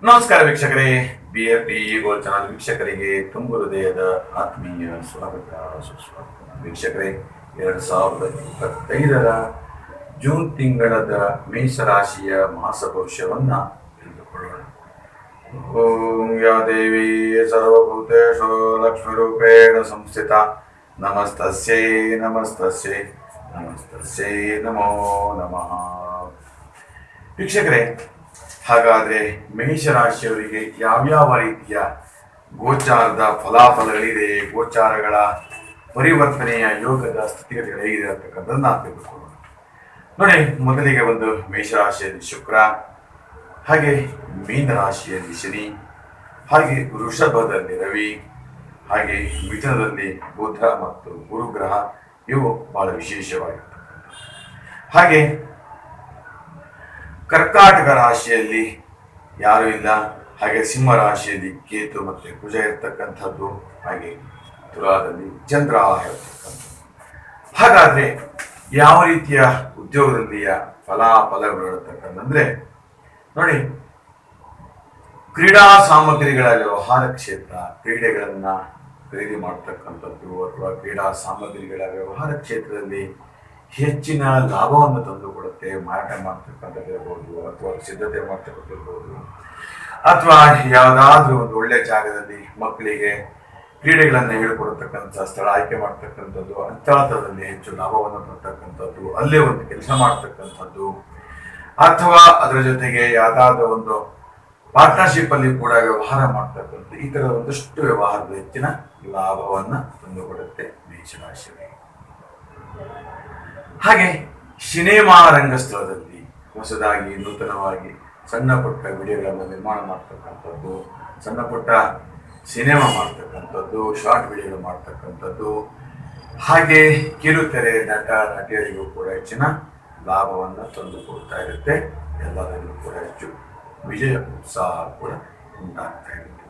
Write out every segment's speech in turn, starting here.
ನಮಸ್ಕಾರ ವೀಕ್ಷಕರೇ. BFP ಗೋಲ್ channel ವೀಕ್ಷಕರಿಗೆ ತುಂಬ ಹೃದಯದ ಆತ್ಮೀಯ ಸ್ವಾಗತ, ಸುಸ್ವಾಗತ. ವೀಕ್ಷಕರೇ, 2025 ಜೂನ್ ತಿಂಗಳದ ಮೇಷರಾಶಿಯ ಮಾಸ ಭವಿಷ್ಯವನ್ನ ತಿಳಿದುಕೊಳ್ಳೋಣ. ಓಂ ಯಾ ದೇವಿ ಸರ್ವಭೂತೇಷು ಲಕ್ಷ್ಮೀರೂಪೇಣ ಸಂಸ್ಥಿತ ನಮಸ್ತಸ್ಯೈ ನಮಸ್ತಸ್ಯೈ ನಮಸ್ತಸ್ಯೈ ನಮೋ ನಮಃ. ವೀಕ್ಷಕರೇ, ಹಾಗಾದ್ರೆ ಮೇಷರಾಶಿಯವರಿಗೆ ಯಾವ್ಯಾವ ರೀತಿಯ ಗೋಚಾರದ ಫಲಾಫಲಗಳಿದೆ, ಗೋಚಾರಗಳ ಪರಿವರ್ತನೆಯ ಯೋಗದ ಸ್ಥಿತಿಗತಿಗಳು ಹೇಗಿದೆ ಅಂತಕ್ಕಂಥದ್ದನ್ನ ತಿಳಿದುಕೊಳ್ಳೋಣ. ನೋಡಿ, ಮೊದಲಿಗೆ ಒಂದು ಮೇಷರಾಶಿಯಲ್ಲಿ ಶುಕ್ರ, ಹಾಗೆ ಮೀನರಾಶಿಯಲ್ಲಿ ಶನಿ, ಹಾಗೆ ವೃಷಭದಲ್ಲಿ ರವಿ, ಹಾಗೆ ಮಿಥುನದಲ್ಲಿ ಬುಧ ಮತ್ತು ಗುರುಗ್ರಹ. ಇವು ಬಹಳ ವಿಶೇಷವಾಗಿರ್ತಕ್ಕಂಥ. ಹಾಗೆ ಕರ್ಕಾಟಕ ರಾಶಿಯಲ್ಲಿ ಯಾರು ಇಲ್ಲ, ಹಾಗೆ ಸಿಂಹ ರಾಶಿಯಲ್ಲಿ ಕೇತು ಮತ್ತೆ ಕುಜ ಇರ್ತಕ್ಕಂಥದ್ದು, ಹಾಗೆ ತುಲಾದಲ್ಲಿ ಚಂದ್ರ ಇರ್ತಕ್ಕಂಥದ್ದು. ಹಾಗಾದ್ರೆ ಯಾವ ರೀತಿಯ ಉದ್ಯೋಗದಲ್ಲಿಯ ಫಲಾಫಲಗಳು ಇರತಕ್ಕಂತಂದ್ರೆ, ನೋಡಿ, ಕ್ರೀಡಾ ಸಾಮಗ್ರಿಗಳ ವ್ಯವಹಾರ ಕ್ಷೇತ್ರ, ಕ್ರೀಡೆಗಳನ್ನ ಖರೀದಿ ಮಾಡ್ತಕ್ಕಂಥದ್ದು ಅಥವಾ ಕ್ರೀಡಾ ಸಾಮಗ್ರಿಗಳ ವ್ಯವಹಾರ ಕ್ಷೇತ್ರದಲ್ಲಿ ಹೆಚ್ಚಿನ ಲಾಭವನ್ನು ತಂದುಕೊಡುತ್ತೆ. ಮಾರಾಟ ಮಾಡ್ತಕ್ಕಂಥದ್ದಿರ್ಬೋದು, ಅಥವಾ ಸಿದ್ಧತೆ ಮಾಡ್ತಕ್ಕಂಥದ್ದಿರ್ಬೋದು, ಅಥವಾ ಯಾವುದಾದ್ರೂ ಒಂದು ಒಳ್ಳೆ ಜಾಗದಲ್ಲಿ ಮಕ್ಕಳಿಗೆ ಕ್ರೀಡೆಗಳನ್ನು ಹೇಳಿಕೊಡ್ತಕ್ಕಂಥ ಸ್ಥಳ ಆಯ್ಕೆ ಮಾಡ್ತಕ್ಕಂಥದ್ದು, ಅಂತಳದಲ್ಲಿ ಹೆಚ್ಚು ಲಾಭವನ್ನು ಪಡ್ತಕ್ಕಂಥದ್ದು, ಅಲ್ಲೇ ಒಂದು ಕೆಲಸ ಮಾಡ್ತಕ್ಕಂಥದ್ದು, ಅಥವಾ ಅದರ ಜೊತೆಗೆ ಯಾವುದಾದ್ರೂ ಒಂದು ಪಾರ್ಟ್ನರ್ಶಿಪ್ ಅಲ್ಲಿ ಕೂಡ ವ್ಯವಹಾರ ಮಾಡ್ತಕ್ಕಂಥದ್ದು, ಈ ತರದ ಒಂದಷ್ಟು ವ್ಯವಹಾರದ ಹೆಚ್ಚಿನ ಲಾಭವನ್ನ ತಂದುಕೊಡುತ್ತೆ ಮೇಷರಾಶಿಯವರಿಗೆ. ಹಾಗೆ ಸಿನಿಮಾ ರಂಗಸ್ಥಳದಲ್ಲಿ ಹೊಸದಾಗಿ ನೂತನವಾಗಿ ಸಣ್ಣ ಪುಟ್ಟ ವಿಡಿಯೋಗಳನ್ನು ನಿರ್ಮಾಣ ಮಾಡ್ತಕ್ಕಂಥದ್ದು, ಸಣ್ಣ ಪುಟ್ಟ ಸಿನಿಮಾ ಮಾಡ್ತಕ್ಕಂಥದ್ದು, ಶಾರ್ಟ್ ವಿಡಿಯೋಗಳು ಮಾಡ್ತಕ್ಕಂಥದ್ದು, ಹಾಗೆ ಕಿರುತೆರೆ ನಟ ನಟಿಯರಿಗೂ ಕೂಡ ಹೆಚ್ಚಿನ ಲಾಭವನ್ನು ತಂದುಕೊಡ್ತಾ ಇರುತ್ತೆ. ಎಲ್ಲದರಲ್ಲೂ ಕೂಡ ಹೆಚ್ಚು ವಿಜಯ ಉತ್ಸಾಹ ಕೂಡ ಉಂಟಾಗ್ತಾ ಇರುತ್ತೆ.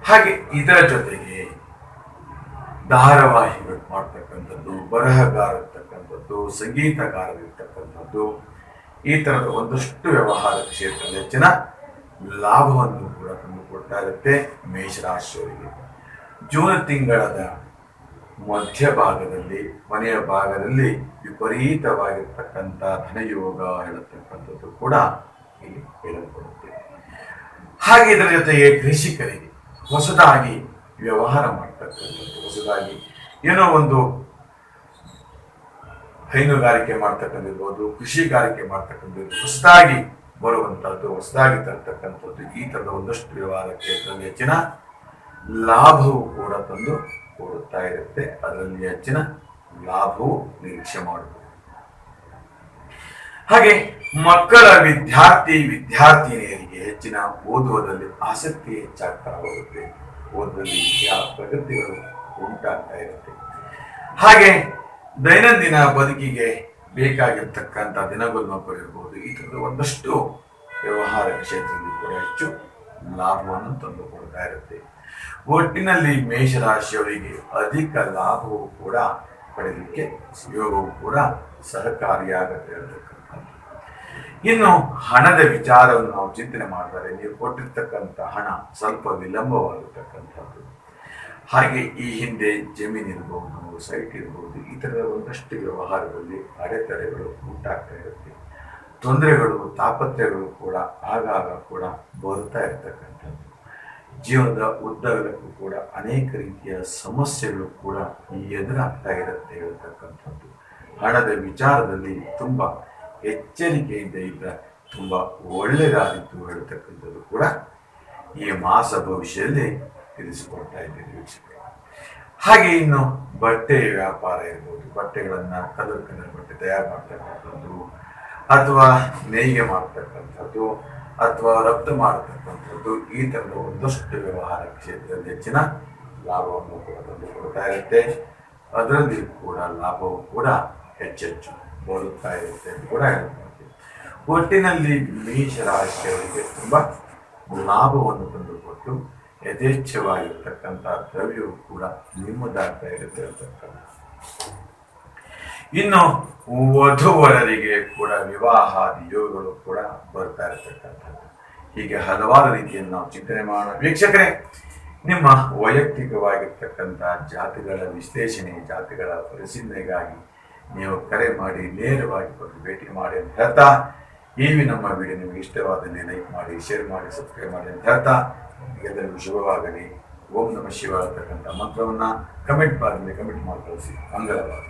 ಹಾಗೆ ಇದರ ಜೊತೆಗೆ ಧಾರಾವಾಹಿಗಳು ಮಾಡ್ತಕ್ಕಂಥದ್ದು, ಬರಹಗಾರ ಇರ್ತಕ್ಕಂಥದ್ದು, ಸಂಗೀತಗಾರರಿರ್ತಕ್ಕಂಥದ್ದು, ಈ ತರದ ಒಂದಷ್ಟು ವ್ಯವಹಾರ ಕ್ಷೇತ್ರದಲ್ಲಿ ಹೆಚ್ಚಿನ ಲಾಭವನ್ನು ಕೂಡ ತಂದುಕೊಡ್ತಾ ಇರುತ್ತೆ ಮೇಷರಾಶಿಯವರಿಗೆ. ಜೂನ್ ತಿಂಗಳದ ಮಧ್ಯಭಾಗದಲ್ಲಿ, ಕೊನೆಯ ಭಾಗದಲ್ಲಿ ವಿಪರೀತವಾಗಿರ್ತಕ್ಕಂಥ ಧನಯೋಗ ಹೇಳತಕ್ಕಂಥದ್ದು ಕೂಡ ಇಲ್ಲಿ ಹೇಳಲ್ಪಡುತ್ತೆ. ಹಾಗೆ ಇದರ ಜೊತೆಗೆ ಕೃಷಿಕರಿಗೆ ಹೊಸದಾಗಿ ವ್ಯವಹಾರ ಮಾಡ್ತಕ್ಕಂಥದ್ದು, ಹೊಸದಾಗಿ ಏನೋ ಒಂದು ಹೈನುಗಾರಿಕೆ ಮಾಡ್ತಕ್ಕಂಥದ್ದು, ಕೃಷಿಗಾರಿಕೆ ಮಾಡ್ತಕ್ಕಂಥದ್ದು, ಹೊಸದಾಗಿ ಬರುವಂತಹದ್ದು, ಹೊಸದಾಗಿ ತರ್ತಕ್ಕಂಥದ್ದು, ಈ ತರದ ಒಂದಷ್ಟು ವ್ಯವಹಾರ ಕ್ಷೇತ್ರದಲ್ಲಿ ಹೆಚ್ಚಿನ ಲಾಭವು ಕೂಡ ತಂದು ಕೊಡುತ್ತಾ ಇರುತ್ತೆ. ಅದರಲ್ಲಿ ಹೆಚ್ಚಿನ ಲಾಭವು ನಿರೀಕ್ಷೆ ಮಾಡಬಹುದು. ಹಾಗೆ ಮಕ್ಕಳ ವಿದ್ಯಾರ್ಥಿನಿಯರಿಗೆ ಹೆಚ್ಚಿನ ಓದುವುದರಲ್ಲಿ ಆಸಕ್ತಿ ಹೆಚ್ಚಾಗ್ತಾ ಹೋಗುತ್ತೆ. ಓದುವಲ್ಲಿ ಪ್ರಗತಿಗಳು ಉಂಟಾಗ್ತಾ ಇರುತ್ತೆ. ಹಾಗೆ ದೈನಂದಿನ ಬದುಕಿಗೆ ಬೇಕಾಗಿರ್ತಕ್ಕಂಥ ದಿನಗೂಲಿ ಇರ್ಬೋದು, ಈ ತರದ ಒಂದಷ್ಟು ವ್ಯವಹಾರ ಕ್ಷೇತ್ರದಲ್ಲಿ ಕೂಡ ಹೆಚ್ಚು ಲಾಭವನ್ನು ತಂದುಕೊಡ್ತಾ ಇರುತ್ತೆ. ಒಟ್ಟಿನಲ್ಲಿ ಮೇಷರಾಶಿಯವರಿಗೆ ಅಧಿಕ ಲಾಭವು ಕೂಡ ಪಡೆಯಲಿಕ್ಕೆ ಯೋಗವು ಕೂಡ ಸಹಕಾರಿಯಾಗುತ್ತೆ ಇರತಕ್ಕಂಥದ್ದು. ಇನ್ನು ಹಣದ ವಿಚಾರವನ್ನು ನಾವು ಚಿಂತನೆ ಮಾಡಿದರೆ, ನೀವು ಕೊಟ್ಟಿರ್ತಕ್ಕಂಥ ಹಣ ಸ್ವಲ್ಪ ವಿಳಂಬವಾಗಿರ್ತಕ್ಕಂಥದ್ದು, ಹಾಗೆ ಈ ಹಿಂದೆ ಜಮೀನು ಇರ್ಬೋದು, ಸೈಟ್ ಇರ್ಬೋದು, ಈ ತರದ ಒಂದಷ್ಟು ವ್ಯವಹಾರದಲ್ಲಿ ಅಡೆತಡೆಗಳು ಉಂಟಾಗ್ತಾ ಇರುತ್ತೆ. ತೊಂದರೆಗಳು, ತಾಪತ್ರೆಗಳು ಕೂಡ ಆಗಾಗ ಕೂಡ ಬರ್ತಾ ಇರ್ತಕ್ಕಂಥದ್ದು. ಜೀವನದ ಉದ್ದಗಲಕ್ಕೂ ಕೂಡ ಅನೇಕ ರೀತಿಯ ಸಮಸ್ಯೆಗಳು ಕೂಡ ಎದುರಾಗ್ತಾ ಇರುತ್ತೆ ಹೇಳ್ತಕ್ಕಂಥದ್ದು. ಹಣದ ವಿಚಾರದಲ್ಲಿ ತುಂಬ ಎಚ್ಚರಿಕೆಯಿಂದ ಇದ್ದ ತುಂಬ ಒಳ್ಳೆಯದಾಗಿತ್ತು ಹೇಳ್ತಕ್ಕಂಥದ್ದು ಕೂಡ ಈ ಮಾಸ ಭವಿಷ್ಯದಲ್ಲಿ ತಿಳಿಸಿಕೊಡ್ತಾ ಇದ್ದೇವೆ ವೀಕ್ಷಕರು. ಹಾಗೆ ಇನ್ನು ಬಟ್ಟೆ ವ್ಯಾಪಾರ ಇರ್ಬೋದು, ಬಟ್ಟೆಗಳನ್ನ ಕಲರ್ ಬಟ್ಟೆ ತಯಾರು ಮಾಡ್ತಕ್ಕಂಥದ್ದು, ಅಥವಾ ನೇಯ್ಗೆ ಮಾಡ್ತಕ್ಕಂಥದ್ದು, ಅಥವಾ ರಫ್ತು ಮಾಡತಕ್ಕಂಥದ್ದು, ಈ ತರದ ಒಂದಷ್ಟು ವ್ಯವಹಾರ ಕ್ಷೇತ್ರದಲ್ಲಿ ಹೆಚ್ಚಿನ ಲಾಭವನ್ನು ಕೂಡ ತಂದುಕೊಡ್ತಾ ಇರುತ್ತೆ. ಅದರಲ್ಲಿ ಕೂಡ ಲಾಭವು ಕೂಡ ಹೆಚ್ಚೆಚ್ಚು ಬರುತ್ತಾ ಇರುತ್ತೆ ಕೂಡ ಹೇಳ್ತಾರೆ. ಒಟ್ಟಿನಲ್ಲಿ ಮೇಷರಾಶಿಯವರಿಗೆ ತುಂಬಾ ಲಾಭವನ್ನು ತಂದುಕೊಟ್ಟು ಯಥೇಚ್ಛವಾಗಿರ್ತಕ್ಕಂಥ ದ್ರವ್ಯವು ಕೂಡ ನಿಮ್ಮದಾಗ್ತಾ ಇರುತ್ತೆ ಅಂತಕ್ಕಂಥ. ಇನ್ನು ವಧುವರರಿಗೆ ಕೂಡ ವಿವಾಹಾದಿ ಯೋಗಗಳು ಕೂಡ ಬರ್ತಾ ಇರತಕ್ಕಂಥದ್ದು. ಹೀಗೆ ಹಲವಾರು ರೀತಿಯನ್ನು ನಾವು ಚಿಂತನೆ ಮಾಡೋಣ. ವೀಕ್ಷಕರೇ, ನಿಮ್ಮ ವೈಯಕ್ತಿಕವಾಗಿರ್ತಕ್ಕಂಥ ಜಾತಿಗಳ ವಿಶ್ಲೇಷಣೆ, ಜಾತಿಗಳ ಪರಿಶೀಲನೆಗಾಗಿ ನೀವು ಕರೆ ಮಾಡಿ ನೇರವಾಗಿ ಬಂದು ಭೇಟಿ ಮಾಡಿ ಅಂತ ಹೇಳ್ತಾ, ನಮ್ಮ ವಿಡಿಯೋ ನಿಮಗೆ ಇಷ್ಟವಾದಲ್ಲಿ ಲೈಕ್ ಮಾಡಿ, ಶೇರ್ ಮಾಡಿ, ಸಬ್ಸ್ಕ್ರೈಬ್ ಮಾಡಿ ಅಂತ ಹೇಳ್ತಾ, ಎಲ್ಲರಿಗೂ ಶುಭವಾಗಲಿ. ಓಂ ನಮಃ ಶಿವಾಯ ಅಂತಕ್ಕಂಥ ಮಂತ್ರವನ್ನ ಕಮೆಂಟ್ ಬಾರ್ನಲ್ಲಿ ಕಮೆಂಟ್ ಮಾಡಿ ಕಳಿಸಿ. ಮಂಗಳವಾರ.